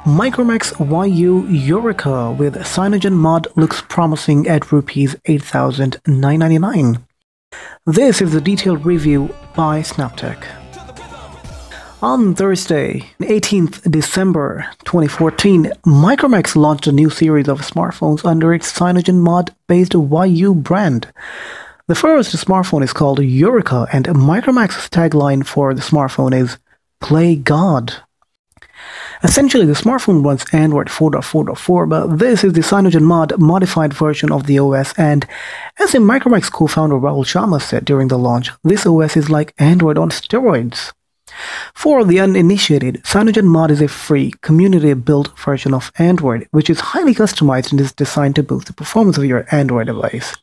Micromax YU Yureka with CyanogenMod looks promising at Rs 8,999. This is the detailed review by SnapTech. On Thursday, 18th December 2014, Micromax launched a new series of smartphones under its CyanogenMod-based YU brand. The first smartphone is called Yureka, and Micromax's tagline for the smartphone is "Play God." Essentially, the smartphone runs Android 4.4.4, but this is the CyanogenMod modified version of the OS, and as the Micromax co-founder Rahul Sharma said during the launch, this OS is like Android on steroids. For the uninitiated, CyanogenMod is a free, community-built version of Android, which is highly customized and is designed to boost the performance of your Android device.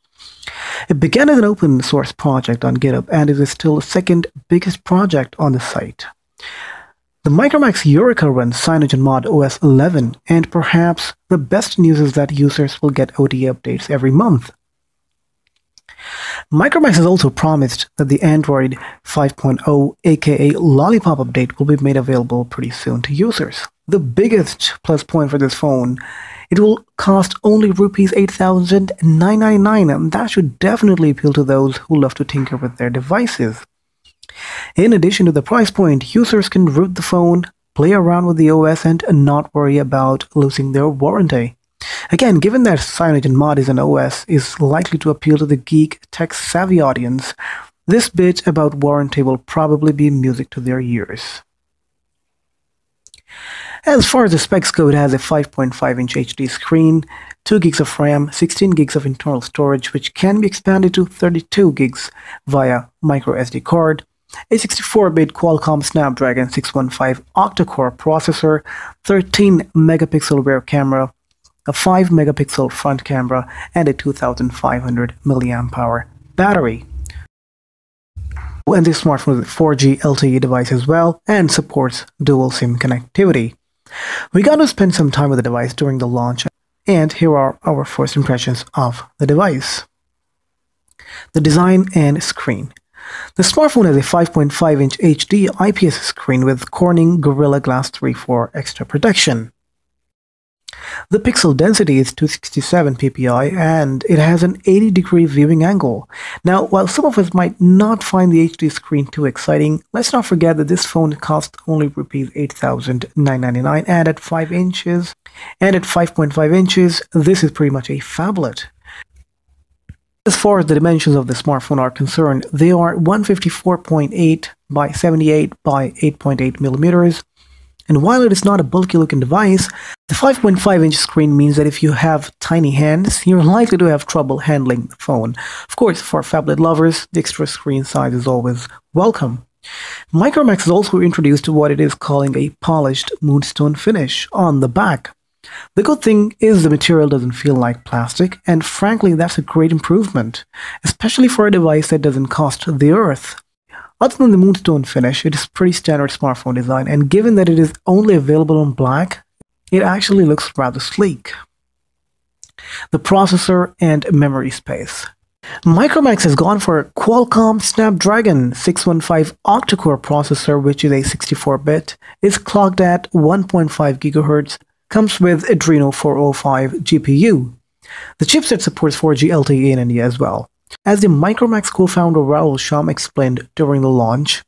It began as an open-source project on GitHub and is still the second biggest project on the site. The Micromax Yureka runs CyanogenMod OS 11, and perhaps the best news is that users will get OTA updates every month. Micromax has also promised that the Android 5.0 aka Lollipop update will be made available pretty soon to users. The biggest plus point for this phone, it will cost only Rs 8,999, and that should definitely appeal to those who love to tinker with their devices. In addition to the price point, users can root the phone, play around with the OS, and not worry about losing their warranty. Again, given that CyanogenMod is an OS is likely to appeal to the geek, tech-savvy audience, this bit about warranty will probably be music to their ears. As far as the specs go, it has a 5.5-inch HD screen, 2 gigs of RAM, 16 gigs of internal storage, which can be expanded to 32 gigs via microSD card, a 64-bit Qualcomm Snapdragon 615 octa-core processor, 13-megapixel rear camera, a 5-megapixel front camera, and a 2,500 mAh battery. And this smartphone is a 4G LTE device as well and supports dual SIM connectivity. We got to spend some time with the device during the launch, and here are our first impressions of the device. The design and screen. The smartphone has a 5.5-inch HD IPS screen with Corning Gorilla Glass 3 for extra protection. The pixel density is 267 ppi and it has an 80-degree viewing angle. Now, while some of us might not find the HD screen too exciting, let's not forget that this phone costs only Rs 8,999, and at 5.5 inches, this is pretty much a phablet. As far as the dimensions of the smartphone are concerned, they are 154.8 by 78 by 8.8 millimeters. And while it is not a bulky looking device, the 5.5-inch screen means that if you have tiny hands, you're likely to have trouble handling the phone. Of course, for phablet lovers, the extra screen size is always welcome. Micromax has also introduced what it is calling a polished moonstone finish on the back. The good thing is the material doesn't feel like plastic, and frankly, that's a great improvement, especially for a device that doesn't cost the earth. Other than the moonstone finish, it is pretty standard smartphone design, and given that it is only available in black, it actually looks rather sleek. The processor and memory space. Micromax has gone for a Qualcomm Snapdragon 615 octa-core processor, which is a 64-bit, is clocked at 1.5 GHz, comes with Adreno 405 GPU. The chipset supports 4G LTE in India as well. As the Micromax co-founder Rahul Sharma explained during the launch,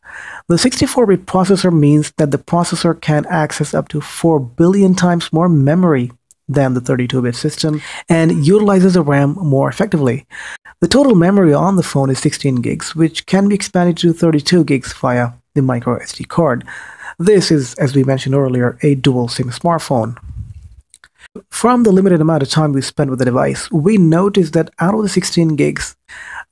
the 64-bit processor means that the processor can access up to 4 billion times more memory than the 32-bit system and utilizes the RAM more effectively. The total memory on the phone is 16 gigs, which can be expanded to 32 gigs via the microSD card. This is, as we mentioned earlier, a dual SIM smartphone. From the limited amount of time we spent with the device, we noticed that out of the 16 gigs,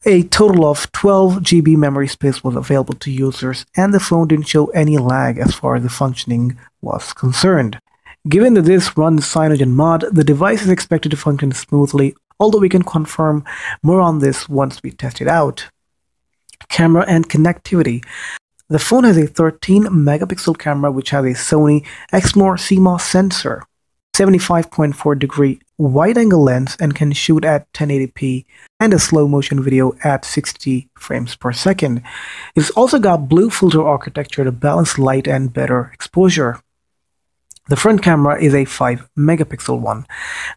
a total of 12 GB memory space was available to users, and the phone didn't show any lag as far as the functioning was concerned. Given that this runs CyanogenMod, the device is expected to function smoothly, although we can confirm more on this once we test it out. Camera and connectivity. The phone has a 13-megapixel camera which has a Sony Exmor CMOS sensor. 75.4-degree wide-angle lens and can shoot at 1080p and a slow-motion video at 60 frames per second. It's also got blue filter architecture to balance light and better exposure. The front camera is a 5-megapixel one.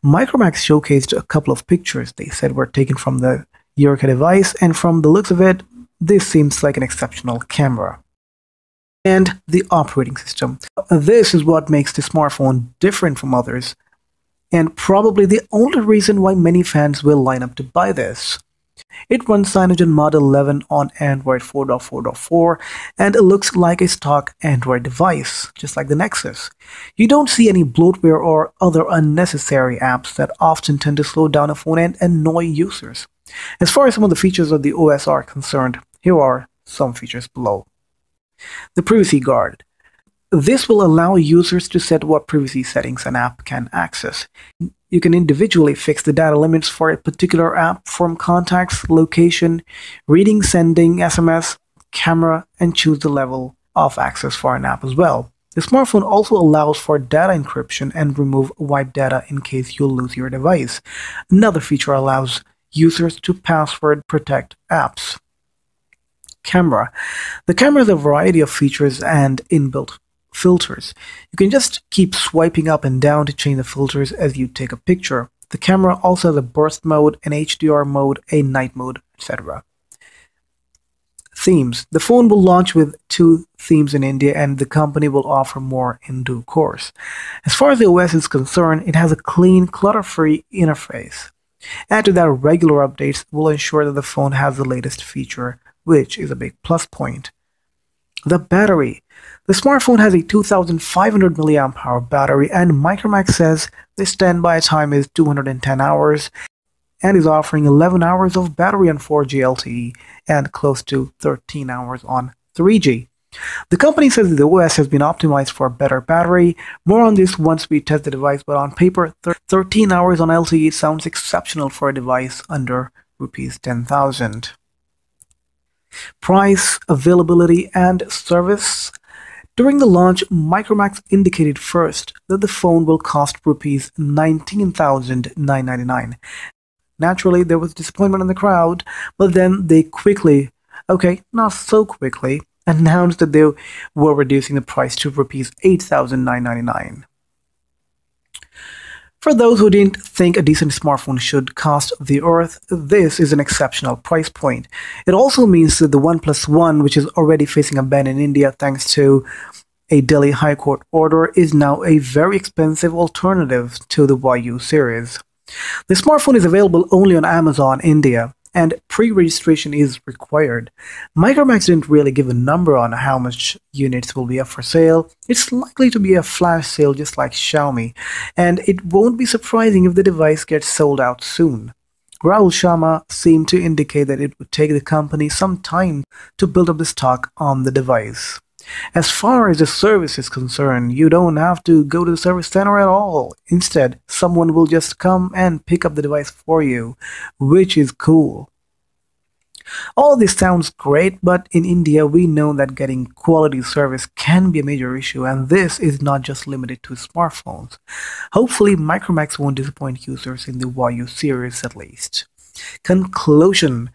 Micromax showcased a couple of pictures they said were taken from the Yureka device, and from the looks of it, this seems like an exceptional camera. And the operating system. This is what makes the smartphone different from others, and probably the only reason why many fans will line up to buy this. It runs CyanogenMod 11 on Android 4.4.4, and it looks like a stock Android device, just like the Nexus. You don't see any bloatware or other unnecessary apps that often tend to slow down a phone and annoy users. As far as some of the features of the OS are concerned, here are some features below. The Privacy Guard. This will allow users to set what privacy settings an app can access. You can individually fix the data limits for a particular app from contacts, location, reading, sending, SMS, camera, and choose the level of access for an app as well. The smartphone also allows for data encryption and remove wipe data in case you lose your device. Another feature allows users to password protect apps. Camera. The camera has a variety of features and inbuilt filters. You can just keep swiping up and down to change the filters as you take a picture. The camera also has a burst mode, an HDR mode, a night mode, etc. Themes. The phone will launch with 2 themes in India, and the company will offer more in due course. As far as the OS is concerned, it has a clean, clutter-free interface. Add to that, regular updates will ensure that the phone has the latest feature, which is a big plus point. The battery. The smartphone has a 2500 mAh battery, and Micromax says the standby time is 210 hours and is offering 11 hours of battery on 4G LTE and close to 13 hours on 3G. The company says that the OS has been optimized for better battery. More on this once we test the device, but on paper, 13 hours on LTE sounds exceptional for a device under Rs 10,000. Price, availability, and service. During the launch, Micromax indicated first that the phone will cost Rs 19,999. Naturally, there was disappointment in the crowd, but then they quickly, not so quickly, announced that they were reducing the price to Rs 8,999. For those who didn't think a decent smartphone should cost the earth, this is an exceptional price point. It also means that the OnePlus One, which is already facing a ban in India thanks to a Delhi High Court order, is now a very expensive alternative to the YU series. The smartphone is available only on Amazon India, and pre-registration is required. Micromax didn't really give a number on how much units will be up for sale. It's likely to be a flash sale just like Xiaomi, and it won't be surprising if the device gets sold out soon. Rahul Sharma seemed to indicate that it would take the company some time to build up the stock on the device. As far as the service is concerned, you don't have to go to the service center at all. Instead, someone will just come and pick up the device for you, which is cool. All this sounds great, but in India we know that getting quality service can be a major issue, and this is not just limited to smartphones. Hopefully Micromax won't disappoint users in the YU series at least. Conclusion.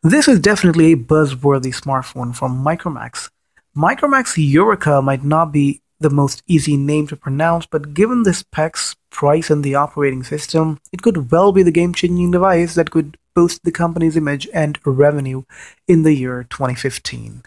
This is definitely a buzzworthy smartphone from Micromax. Micromax Yureka might not be the most easy name to pronounce, but given the specs, price, and the operating system, it could well be the game-changing device that could boost the company's image and revenue in the year 2015.